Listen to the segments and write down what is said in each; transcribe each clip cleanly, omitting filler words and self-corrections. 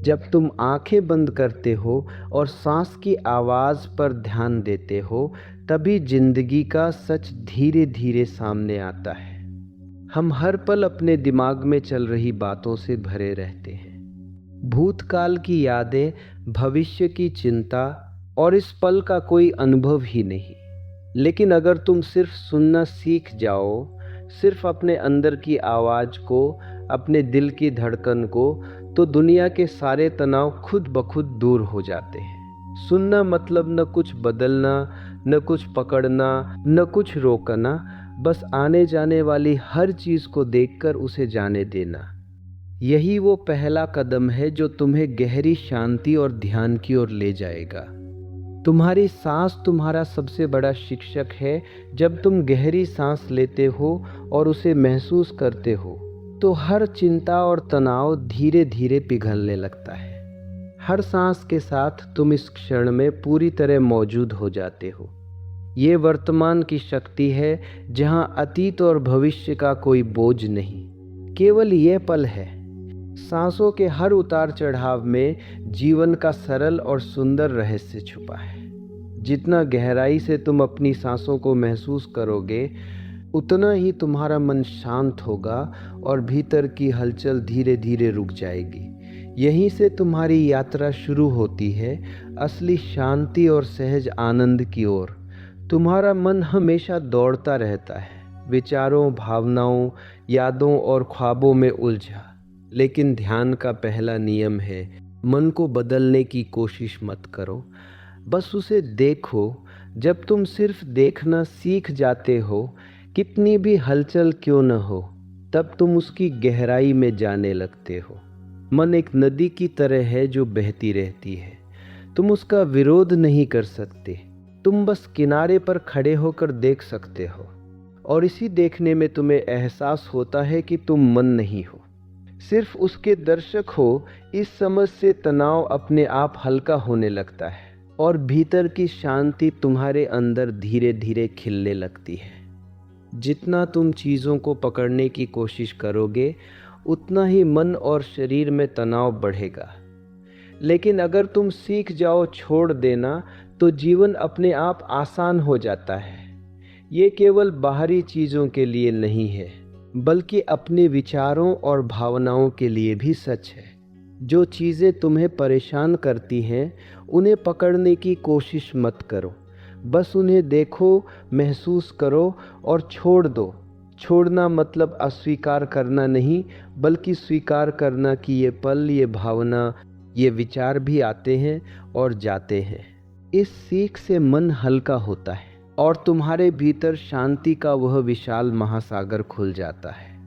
जब तुम आंखें बंद करते हो और सांस की आवाज़ पर ध्यान देते हो, तभी जिंदगी का सच धीरे धीरे सामने आता है। हम हर पल अपने दिमाग में चल रही बातों से भरे रहते हैं। भूतकाल की यादें, भविष्य की चिंता और इस पल का कोई अनुभव ही नहीं। लेकिन अगर तुम सिर्फ सुनना सीख जाओ, सिर्फ अपने अंदर की आवाज़ को, अपने दिल की धड़कन को, तो दुनिया के सारे तनाव खुद ब खुद दूर हो जाते हैं। सुनना मतलब न कुछ बदलना, न कुछ पकड़ना, न कुछ रोकना, बस आने जाने वाली हर चीज़ को देखकर उसे जाने देना। यही वो पहला कदम है जो तुम्हें गहरी शांति और ध्यान की ओर ले जाएगा। तुम्हारी सांस तुम्हारा सबसे बड़ा शिक्षक है। जब तुम गहरी सांस लेते हो और उसे महसूस करते हो, तो हर चिंता और तनाव धीरे धीरे पिघलने लगता है। हर सांस के साथ तुम इस क्षण में पूरी तरह मौजूद हो जाते हो। ये वर्तमान की शक्ति है, जहाँ अतीत और भविष्य का कोई बोझ नहीं, केवल ये पल है। सांसों के हर उतार चढ़ाव में जीवन का सरल और सुंदर रहस्य छुपा है। जितना गहराई से तुम अपनी सांसों को महसूस करोगे, उतना ही तुम्हारा मन शांत होगा और भीतर की हलचल धीरे धीरे रुक जाएगी। यहीं से तुम्हारी यात्रा शुरू होती है, असली शांति और सहज आनंद की ओर। तुम्हारा मन हमेशा दौड़ता रहता है, विचारों, भावनाओं, यादों और ख्वाबों में उलझा। लेकिन ध्यान का पहला नियम है, मन को बदलने की कोशिश मत करो, बस उसे देखो। जब तुम सिर्फ देखना सीख जाते हो, कितनी भी हलचल क्यों न हो, तब तुम उसकी गहराई में जाने लगते हो। मन एक नदी की तरह है जो बहती रहती है। तुम उसका विरोध नहीं कर सकते, तुम बस किनारे पर खड़े होकर देख सकते हो। और इसी देखने में तुम्हें एहसास होता है कि तुम मन नहीं हो, सिर्फ उसके दर्शक हो। इस समझ से तनाव अपने आप हल्का होने लगता है और भीतर की शांति तुम्हारे अंदर धीरे धीरे खिलने लगती है। जितना तुम चीज़ों को पकड़ने की कोशिश करोगे, उतना ही मन और शरीर में तनाव बढ़ेगा। लेकिन अगर तुम सीख जाओ छोड़ देना, तो जीवन अपने आप आसान हो जाता है। ये केवल बाहरी चीज़ों के लिए नहीं है, बल्कि अपने विचारों और भावनाओं के लिए भी सच है। जो चीज़ें तुम्हें परेशान करती हैं, उन्हें पकड़ने की कोशिश मत करो, बस उन्हें देखो, महसूस करो और छोड़ दो। छोड़ना मतलब अस्वीकार करना नहीं, बल्कि स्वीकार करना कि ये पल, ये भावना, ये विचार भी आते हैं और जाते हैं। इस सीख से मन हल्का होता है और तुम्हारे भीतर शांति का वह विशाल महासागर खुल जाता है।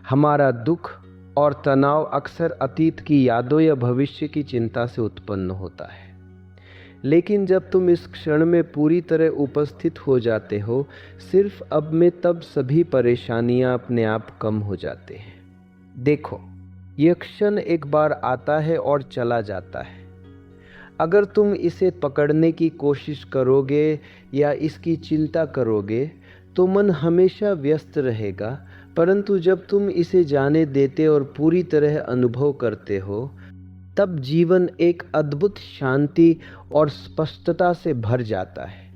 हमारा दुख और तनाव अक्सर अतीत की यादों या भविष्य की चिंता से उत्पन्न होता है। लेकिन जब तुम इस क्षण में पूरी तरह उपस्थित हो जाते हो, सिर्फ अब में, तब सभी परेशानियां अपने आप कम हो जाते हैं। देखो, यह क्षण एक बार आता है और चला जाता है। अगर तुम इसे पकड़ने की कोशिश करोगे या इसकी चिंता करोगे, तो मन हमेशा व्यस्त रहेगा। परंतु जब तुम इसे जाने देते और पूरी तरह अनुभव करते हो, तब जीवन एक अद्भुत शांति और स्पष्टता से भर जाता है।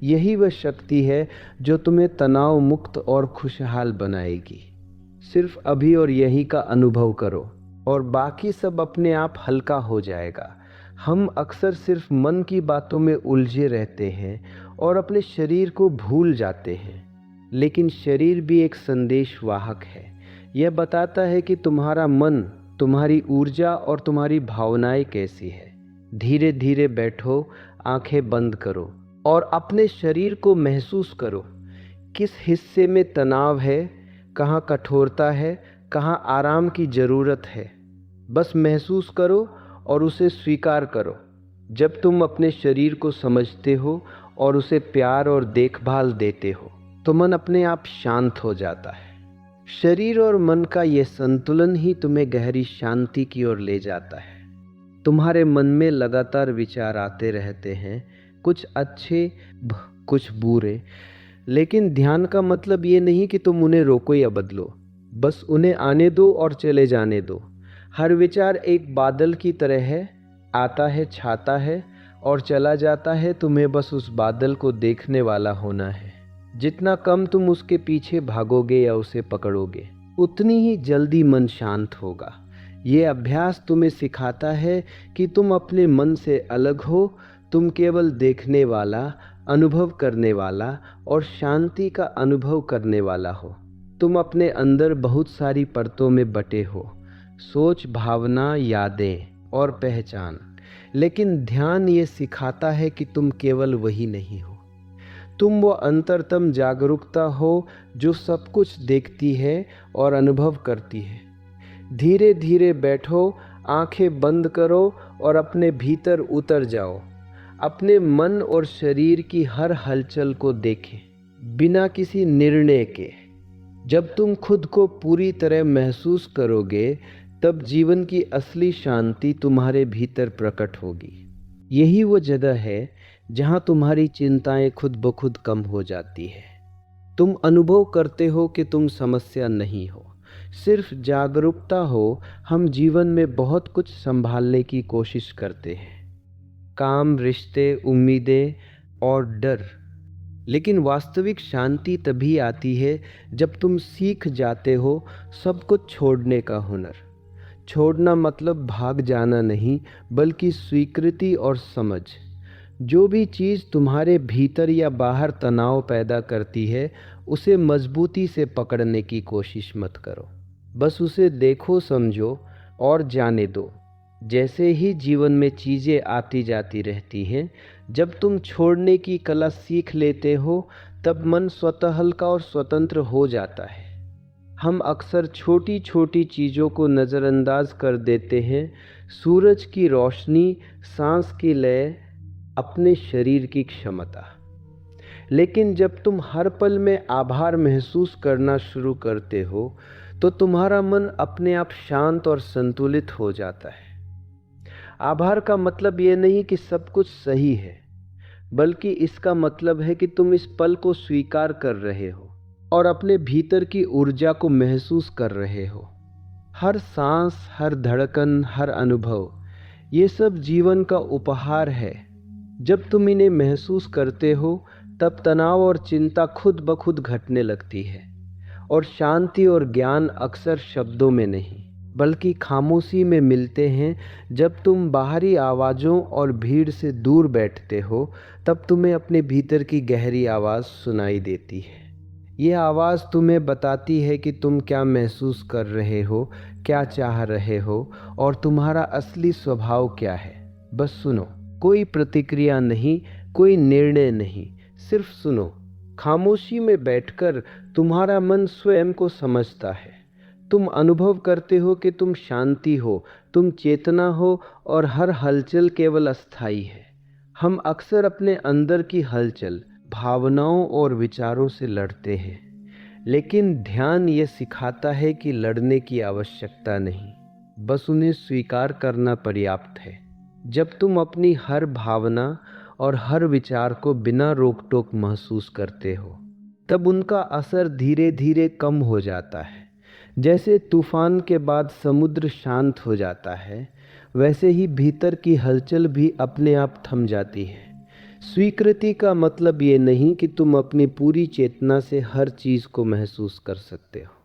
यही वह शक्ति है जो तुम्हें तनाव मुक्त और खुशहाल बनाएगी। सिर्फ अभी और यहीं का अनुभव करो और बाकी सब अपने आप हल्का हो जाएगा। हम अक्सर सिर्फ मन की बातों में उलझे रहते हैं और अपने शरीर को भूल जाते हैं। लेकिन शरीर भी एक संदेश वाहक है। यह बताता है कि तुम्हारा मन, तुम्हारी ऊर्जा और तुम्हारी भावनाएं कैसी है। धीरे धीरे बैठो, आंखें बंद करो और अपने शरीर को महसूस करो। किस हिस्से में तनाव है, कहाँ कठोरता है, कहाँ आराम की ज़रूरत है। बस महसूस करो और उसे स्वीकार करो। जब तुम अपने शरीर को समझते हो और उसे प्यार और देखभाल देते हो, तो मन अपने आप शांत हो जाता है। शरीर और मन का यह संतुलन ही तुम्हें गहरी शांति की ओर ले जाता है। तुम्हारे मन में लगातार विचार आते रहते हैं, कुछ अच्छे, कुछ बुरे। लेकिन ध्यान का मतलब ये नहीं कि तुम उन्हें रोको या बदलो, बस उन्हें आने दो और चले जाने दो। हर विचार एक बादल की तरह है, आता है, छाता है और चला जाता है। तुम्हें बस उस बादल को देखने वाला होना है। जितना कम तुम उसके पीछे भागोगे या उसे पकड़ोगे, उतनी ही जल्दी मन शांत होगा। ये अभ्यास तुम्हें सिखाता है कि तुम अपने मन से अलग हो। तुम केवल देखने वाला, अनुभव करने वाला और शांति का अनुभव करने वाला हो। तुम अपने अंदर बहुत सारी परतों में बटे हो, सोच, भावना, यादें और पहचान। लेकिन ध्यान ये सिखाता है कि तुम केवल वही नहीं हो। तुम वो अंतरतम जागरूकता हो जो सब कुछ देखती है और अनुभव करती है। धीरे धीरे बैठो, आंखें बंद करो और अपने भीतर उतर जाओ। अपने मन और शरीर की हर हलचल को देखें, बिना किसी निर्णय के। जब तुम खुद को पूरी तरह महसूस करोगे, तब जीवन की असली शांति तुम्हारे भीतर प्रकट होगी। यही वो जगह है जहां तुम्हारी चिंताएं खुद ब खुद कम हो जाती है। तुम अनुभव करते हो कि तुम समस्या नहीं हो, सिर्फ जागरूकता हो। हम जीवन में बहुत कुछ संभालने की कोशिश करते हैं, काम, रिश्ते, उम्मीदें और डर। लेकिन वास्तविक शांति तभी आती है जब तुम सीख जाते हो सब कुछ छोड़ने का हुनर। छोड़ना मतलब भाग जाना नहीं, बल्कि स्वीकृति और समझ। जो भी चीज़ तुम्हारे भीतर या बाहर तनाव पैदा करती है, उसे मजबूती से पकड़ने की कोशिश मत करो। बस उसे देखो, समझो और जाने दो। जैसे ही जीवन में चीज़ें आती जाती रहती हैं, जब तुम छोड़ने की कला सीख लेते हो, तब मन स्वतः हल्का और स्वतंत्र हो जाता है। हम अक्सर छोटी छोटी चीज़ों को नज़रअंदाज कर देते हैं, सूरज की रोशनी, सांस की लय, अपने शरीर की क्षमता। लेकिन जब तुम हर पल में आभार महसूस करना शुरू करते हो, तो तुम्हारा मन अपने आप शांत और संतुलित हो जाता है। आभार का मतलब ये नहीं कि सब कुछ सही है, बल्कि इसका मतलब है कि तुम इस पल को स्वीकार कर रहे हो और अपने भीतर की ऊर्जा को महसूस कर रहे हो। हर सांस, हर धड़कन, हर अनुभव, ये सब जीवन का उपहार है। जब तुम इन्हें महसूस करते हो, तब तनाव और चिंता खुद ब खुद घटने लगती है। और शांति और ज्ञान अक्सर शब्दों में नहीं, बल्कि खामोशी में मिलते हैं। जब तुम बाहरी आवाज़ों और भीड़ से दूर बैठते हो, तब तुम्हें अपने भीतर की गहरी आवाज़ सुनाई देती है। ये आवाज़ तुम्हें बताती है कि तुम क्या महसूस कर रहे हो, क्या चाह रहे हो और तुम्हारा असली स्वभाव क्या है। बस सुनो, कोई प्रतिक्रिया नहीं, कोई निर्णय नहीं, सिर्फ सुनो। खामोशी में बैठकर तुम्हारा मन स्वयं को समझता है। तुम अनुभव करते हो कि तुम शांति हो, तुम चेतना हो और हर हलचल केवल अस्थाई है। हम अक्सर अपने अंदर की हलचल, भावनाओं और विचारों से लड़ते हैं, लेकिन ध्यान ये सिखाता है कि लड़ने की आवश्यकता नहीं, बस उन्हें स्वीकार करना पर्याप्त है। जब तुम अपनी हर भावना और हर विचार को बिना रोक टोक महसूस करते हो, तब उनका असर धीरे धीरे कम हो जाता है। जैसे तूफान के बाद समुद्र शांत हो जाता है, वैसे ही भीतर की हलचल भी अपने आप थम जाती है। स्वीकृति का मतलब ये नहीं कि तुम अपनी पूरी चेतना से हर चीज़ को महसूस कर सकते हो।